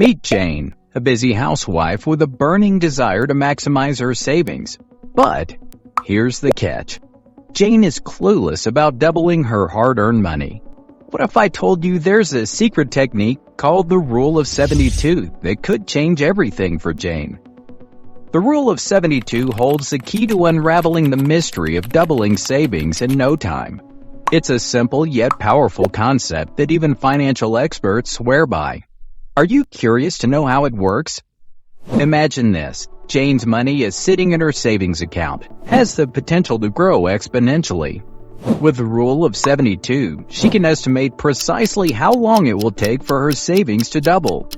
Meet Jane, a busy housewife with a burning desire to maximize her savings. But here's the catch. Jane is clueless about doubling her hard-earned money. What if I told you there's a secret technique called the Rule of 72 that could change everything for Jane? The Rule of 72 holds the key to unraveling the mystery of doubling savings in no time. It's a simple yet powerful concept that even financial experts swear by. Are you curious to know how it works? Imagine this. Jane's money is sitting in her savings account, has the potential to grow exponentially. With the Rule of 72, she can estimate precisely how long it will take for her savings to double.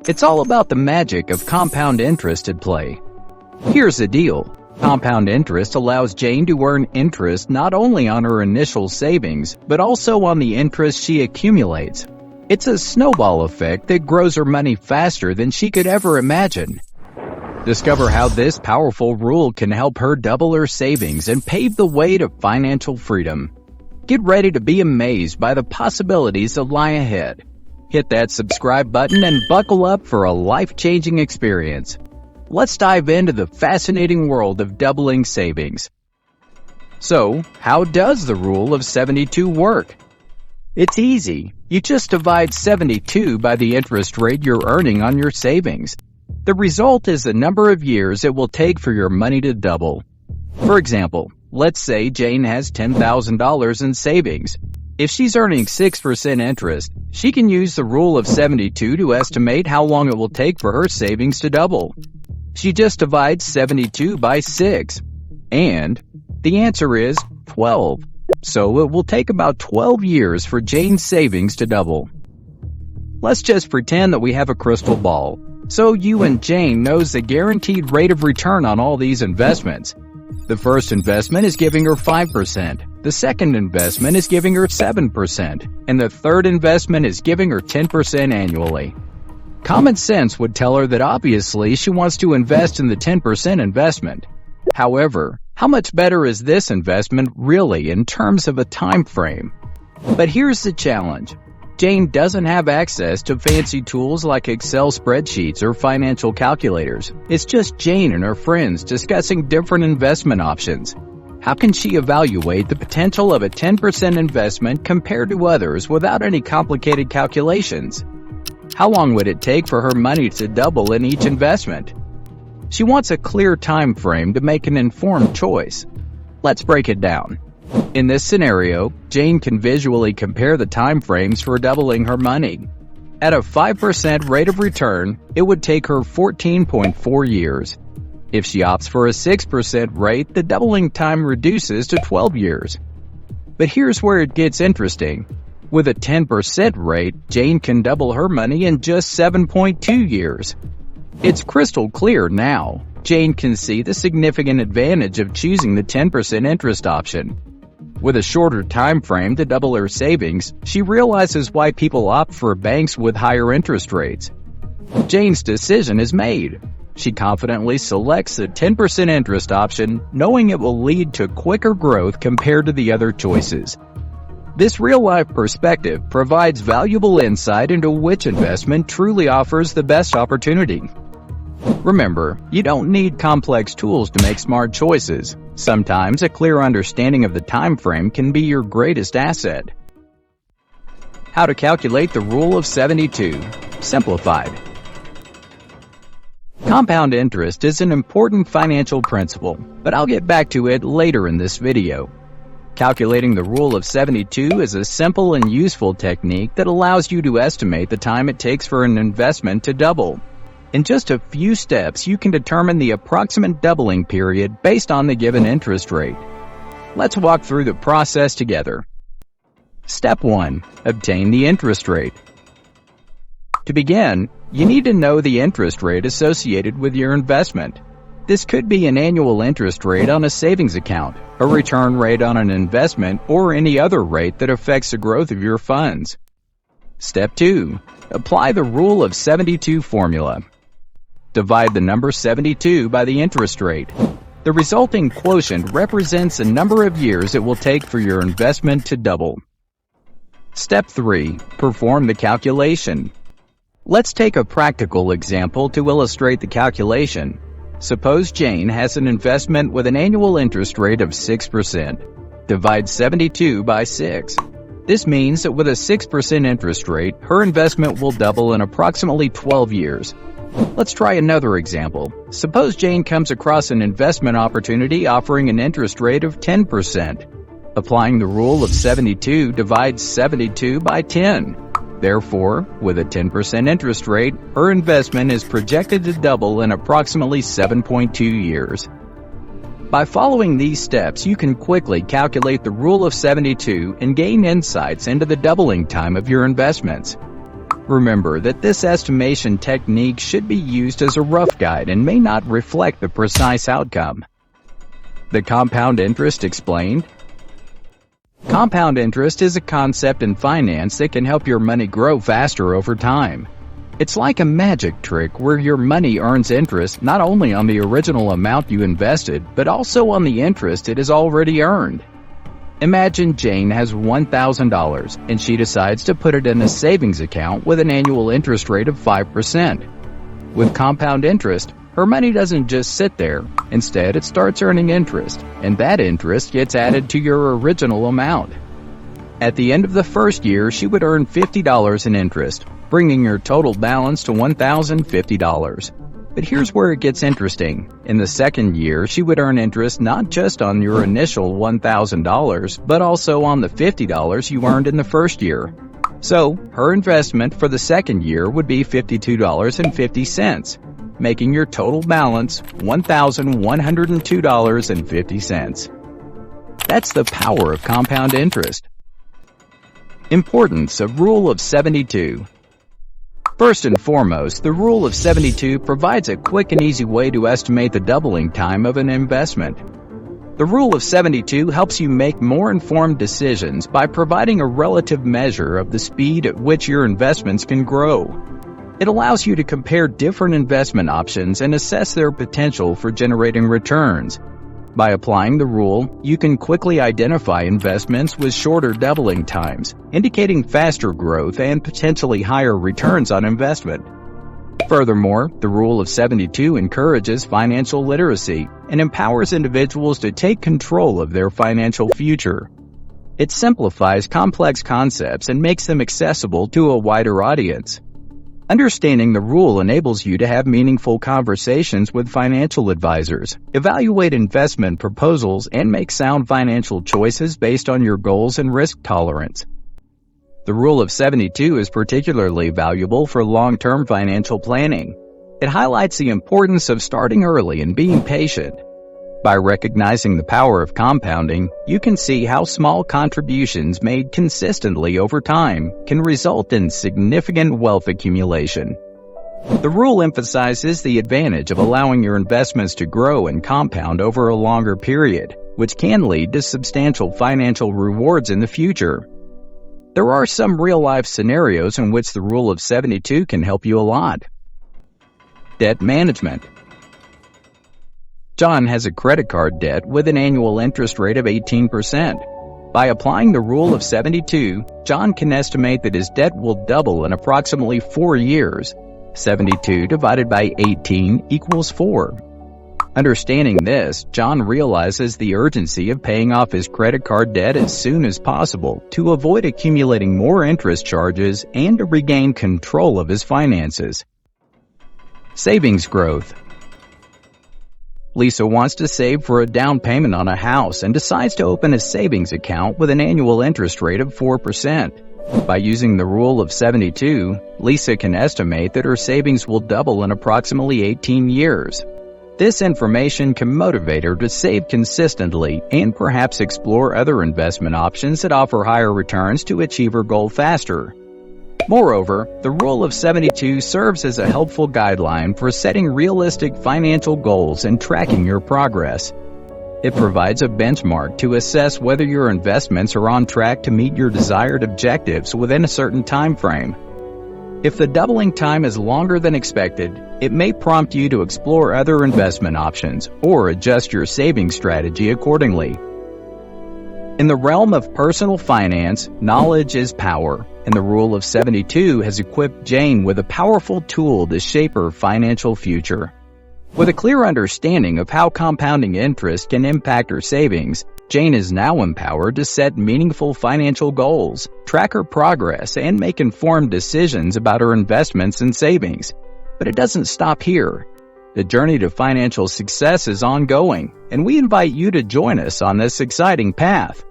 It's all about the magic of compound interest at play. Here's the deal. Compound interest allows Jane to earn interest not only on her initial savings, but also on the interest she accumulates. It's a snowball effect that grows her money faster than she could ever imagine. Discover how this powerful rule can help her double her savings and pave the way to financial freedom. Get ready to be amazed by the possibilities that lie ahead. Hit that subscribe button and buckle up for a life-changing experience. Let's dive into the fascinating world of doubling savings. So, how does the Rule of 72 work? It's easy. You just divide 72 by the interest rate you're earning on your savings. The result is the number of years it will take for your money to double. For example, let's say Jane has $10,000 in savings. If she's earning 6% interest, she can use the Rule of 72 to estimate how long it will take for her savings to double. She just divides 72 by 6, and the answer is 12. So it will take about 12 years for Jane's savings to double. Let's just pretend that we have a crystal ball. So you and Jane knows the guaranteed rate of return on all these investments. The first investment is giving her 5%, the second investment is giving her 7%, and the third investment is giving her 10% annually. Common sense would tell her that obviously she wants to invest in the 10% investment. However, how much better is this investment really in terms of a time frame? But here's the challenge. Jane doesn't have access to fancy tools like Excel spreadsheets or financial calculators. It's just Jane and her friends discussing different investment options. How can she evaluate the potential of a 10% investment compared to others without any complicated calculations? How long would it take for her money to double in each investment? She wants a clear time frame to make an informed choice. Let's break it down. In this scenario, Jane can visually compare the time frames for doubling her money. At a 5% rate of return, it would take her 14.4 years. If she opts for a 6% rate, the doubling time reduces to 12 years. But here's where it gets interesting. With a 10% rate, Jane can double her money in just 7.2 years. It's crystal clear now. Jane can see the significant advantage of choosing the 10% interest option. With a shorter time frame to double her savings, she realizes why people opt for banks with higher interest rates. Jane's decision is made. She confidently selects the 10% interest option, knowing it will lead to quicker growth compared to the other choices. This real-life perspective provides valuable insight into which investment truly offers the best opportunity. Remember, you don't need complex tools to make smart choices. Sometimes a clear understanding of the time frame can be your greatest asset. How to calculate the Rule of 72. Simplified. Compound interest is an important financial principle, but I'll get back to it later in this video. Calculating the Rule of 72 is a simple and useful technique that allows you to estimate the time it takes for an investment to double. In just a few steps, you can determine the approximate doubling period based on the given interest rate. Let's walk through the process together. Step 1. Obtain the interest rate. To begin, you need to know the interest rate associated with your investment. This could be an annual interest rate on a savings account, a return rate on an investment, or any other rate that affects the growth of your funds. Step 2. Apply the Rule of 72 formula. Divide the number 72 by the interest rate. The resulting quotient represents the number of years it will take for your investment to double. Step 3. Perform the calculation. Let's take a practical example to illustrate the calculation. Suppose Jane has an investment with an annual interest rate of 6%. Divide 72 by 6. This means that with a 6% interest rate, her investment will double in approximately 12 years. Let's try another example. Suppose Jane comes across an investment opportunity offering an interest rate of 10%. Applying the rule of 72 divides 72 by 10. Therefore, with a 10% interest rate, her investment is projected to double in approximately 7.2 years. By following these steps, you can quickly calculate the rule of 72 and gain insights into the doubling time of your investments. Remember that this estimation technique should be used as a rough guide and may not reflect the precise outcome. The compound interest explained. Compound interest is a concept in finance that can help your money grow faster over time. It's like a magic trick where your money earns interest not only on the original amount you invested, but also on the interest it has already earned. Imagine Jane has $1,000 and she decides to put it in a savings account with an annual interest rate of 5%. With compound interest, her money doesn't just sit there. Instead, it starts earning interest, and that interest gets added to your original amount. At the end of the first year, she would earn $50 in interest, bringing her total balance to $1,050. But here's where it gets interesting. In the second year, she would earn interest not just on your initial $1,000, but also on the $50 you earned in the first year. So, her investment for the second year would be $52.50, making your total balance $1,102.50. That's the power of compound interest. Importance of Rule of 72. First and foremost, the Rule of 72 provides a quick and easy way to estimate the doubling time of an investment. The Rule of 72 helps you make more informed decisions by providing a relative measure of the speed at which your investments can grow. It allows you to compare different investment options and assess their potential for generating returns. By applying the rule, you can quickly identify investments with shorter doubling times, indicating faster growth and potentially higher returns on investment. Furthermore, the Rule of 72 encourages financial literacy and empowers individuals to take control of their financial future. It simplifies complex concepts and makes them accessible to a wider audience. Understanding the rule enables you to have meaningful conversations with financial advisors, evaluate investment proposals, and make sound financial choices based on your goals and risk tolerance. The Rule of 72 is particularly valuable for long-term financial planning. It highlights the importance of starting early and being patient. By recognizing the power of compounding, you can see how small contributions made consistently over time can result in significant wealth accumulation. The rule emphasizes the advantage of allowing your investments to grow and compound over a longer period, which can lead to substantial financial rewards in the future. There are some real-life scenarios in which the Rule of 72 can help you a lot. Debt management. John has a credit card debt with an annual interest rate of 18%. By applying the Rule of 72, John can estimate that his debt will double in approximately 4 years. 72 divided by 18 equals 4. Understanding this, John realizes the urgency of paying off his credit card debt as soon as possible to avoid accumulating more interest charges and to regain control of his finances. Savings growth. Lisa wants to save for a down payment on a house and decides to open a savings account with an annual interest rate of 4%. By using the Rule of 72, Lisa can estimate that her savings will double in approximately 18 years. This information can motivate her to save consistently and perhaps explore other investment options that offer higher returns to achieve her goal faster. Moreover, the Rule of 72 serves as a helpful guideline for setting realistic financial goals and tracking your progress. It provides a benchmark to assess whether your investments are on track to meet your desired objectives within a certain time frame. If the doubling time is longer than expected, it may prompt you to explore other investment options or adjust your saving strategy accordingly. In the realm of personal finance, knowledge is power, and the Rule of 72 has equipped Jane with a powerful tool to shape her financial future. With a clear understanding of how compounding interest can impact her savings, Jane is now empowered to set meaningful financial goals, track her progress, and make informed decisions about her investments and savings. But it doesn't stop here. The journey to financial success is ongoing, and we invite you to join us on this exciting path.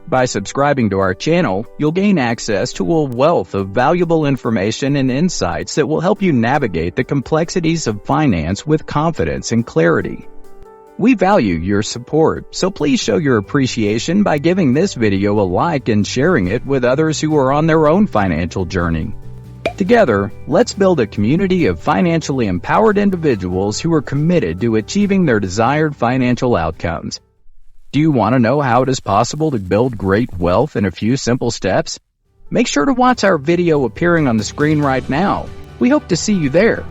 By subscribing to our channel, you'll gain access to a wealth of valuable information and insights that will help you navigate the complexities of finance with confidence and clarity. We value your support, so please show your appreciation by giving this video a like and sharing it with others who are on their own financial journey. Together, let's build a community of financially empowered individuals who are committed to achieving their desired financial outcomes. Do you want to know how it is possible to build great wealth in a few simple steps? Make sure to watch our video appearing on the screen right now. We hope to see you there.